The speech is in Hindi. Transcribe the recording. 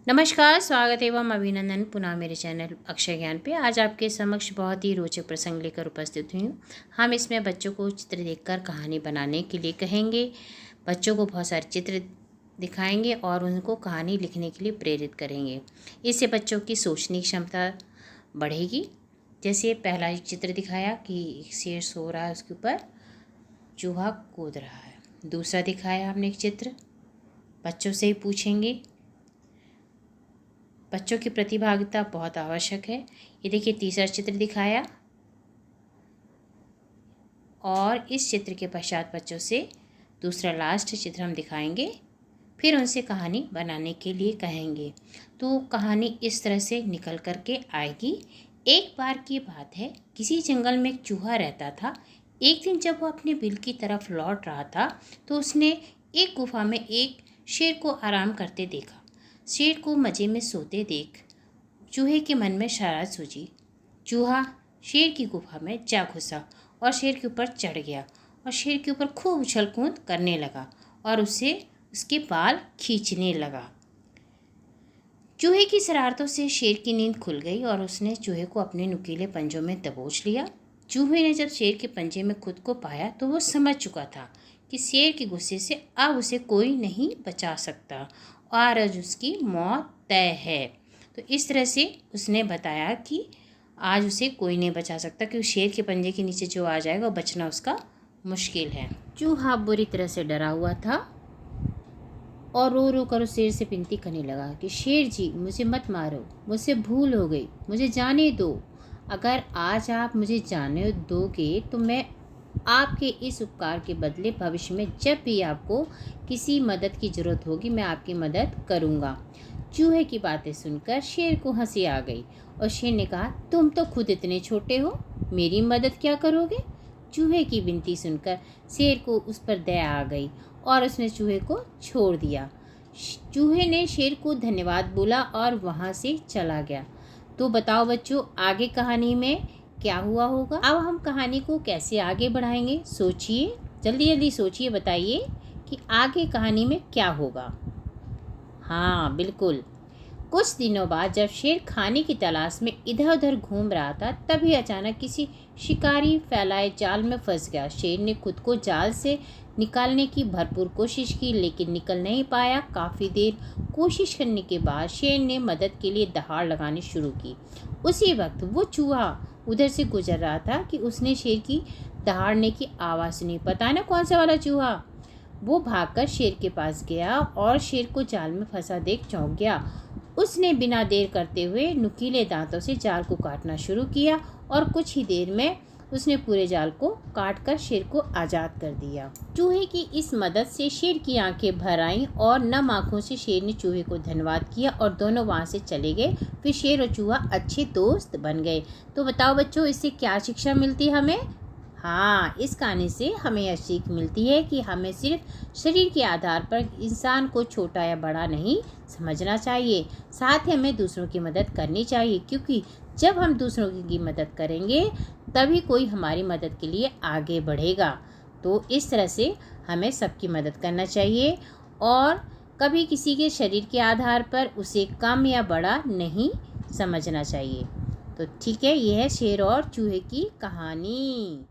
नमस्कार, स्वागत एवं अभिनंदन पुनः मेरे चैनल अक्षय ज्ञान पे। आज आपके समक्ष बहुत ही रोचक प्रसंग लेकर उपस्थित हुई हूँ। हम इसमें बच्चों को चित्र देखकर कहानी बनाने के लिए कहेंगे। बच्चों को बहुत सारे चित्र दिखाएंगे और उनको कहानी लिखने के लिए प्रेरित करेंगे। इससे बच्चों की सोचने की क्षमता बढ़ेगी। जैसे पहला चित्र दिखाया कि एक शेर सो रहा है, उसके ऊपर चूहा कूद रहा है। दूसरा दिखाया हमने एक चित्र, बच्चों से ही पूछेंगे। बच्चों की प्रतिभागिता बहुत आवश्यक है। ये देखिए तीसरा चित्र दिखाया और इस चित्र के पश्चात बच्चों से दूसरा लास्ट चित्र हम दिखाएंगे, फिर उनसे कहानी बनाने के लिए कहेंगे। तो कहानी इस तरह से निकल कर के आएगी। एक बार की बात है, किसी जंगल में एक चूहा रहता था। एक दिन जब वो अपने बिल की तरफ लौट रहा था तो उसने एक गुफा में एक शेर को आराम करते देखा। शेर को मज़े में सोते देख चूहे के मन में शरारत सूझी। चूहा शेर की गुफा में जा घुसा और शेर के ऊपर चढ़ गया और शेर के ऊपर खूब उछल कूद करने लगा और उसे उसके बाल खींचने लगा। चूहे की शरारतों से शेर की नींद खुल गई और उसने चूहे को अपने नुकीले पंजों में दबोच लिया। चूहे ने जब शेर के पंजे में खुद को पाया तो वो समझ चुका था कि शेर के गुस्से से अब उसे कोई नहीं बचा सकता और आज उसकी मौत तय है। तो इस तरह से उसने बताया कि आज उसे कोई नहीं बचा सकता, क्योंकि शेर के पंजे के नीचे जो आ जाएगा बचना उसका मुश्किल है। चूहा बुरी तरह से डरा हुआ था और रो रो कर उस शेर से विनती करने लगा कि शेर जी, मुझे मत मारो, मुझसे भूल हो गई, मुझे जाने दो। अगर आज आप मुझे जाने दोगे तो मैं आपके इस उपकार के बदले भविष्य में जब भी आपको किसी मदद की ज़रूरत होगी मैं आपकी मदद करूँगा। चूहे की बातें सुनकर शेर को हंसी आ गई और शेर ने कहा, तुम तो खुद इतने छोटे हो, मेरी मदद क्या करोगे। चूहे की विनती सुनकर शेर को उस पर दया आ गई और उसने चूहे को छोड़ दिया। चूहे ने शेर को धन्यवाद बोला और वहाँ से चला गया। तो बताओ बच्चों, आगे कहानी में क्या हुआ होगा। अब हम कहानी को कैसे आगे बढ़ाएंगे, सोचिए, जल्दी जल्दी सोचिए, बताइए कि आगे कहानी में क्या होगा। हाँ बिल्कुल, कुछ दिनों बाद जब शेर खाने की तलाश में इधर उधर घूम रहा था तभी अचानक किसी शिकारी फैलाए जाल में फंस गया। शेर ने खुद को जाल से निकालने की भरपूर कोशिश की लेकिन निकल नहीं पाया। काफ़ी देर कोशिश करने के बाद शेर ने मदद के लिए दहाड़ लगानी शुरू की। उसी वक्त वो चूहा उधर से गुजर रहा था कि उसने शेर की दहाड़ने की आवाज़ सुनी। पता ना कौन सा वाला चूहा। वो भागकर शेर के पास गया और शेर को जाल में फंसा देख चौंक गया। उसने बिना देर करते हुए नुकीले दांतों से जाल को काटना शुरू किया और कुछ ही देर में उसने पूरे जाल को काटकर शेर को आज़ाद कर दिया। चूहे की इस मदद से शेर की आंखें भर आईं और नम आंखों से शेर ने चूहे को धन्यवाद किया और दोनों वहां से चले गए। फिर शेर और चूहा अच्छे दोस्त बन गए। तो बताओ बच्चों, इससे क्या शिक्षा मिलती है हमें। हाँ, इस कहानी से हमें यह सीख मिलती है कि हमें सिर्फ शरीर के आधार पर इंसान को छोटा या बड़ा नहीं समझना चाहिए, साथ ही हमें दूसरों की मदद करनी चाहिए, क्योंकि जब हम दूसरों की मदद करेंगे तभी कोई हमारी मदद के लिए आगे बढ़ेगा। तो इस तरह से हमें सबकी मदद करना चाहिए और कभी किसी के शरीर के आधार पर उसे कम या बड़ा नहीं समझना चाहिए। तो ठीक है, यह है शेर और चूहे की कहानी।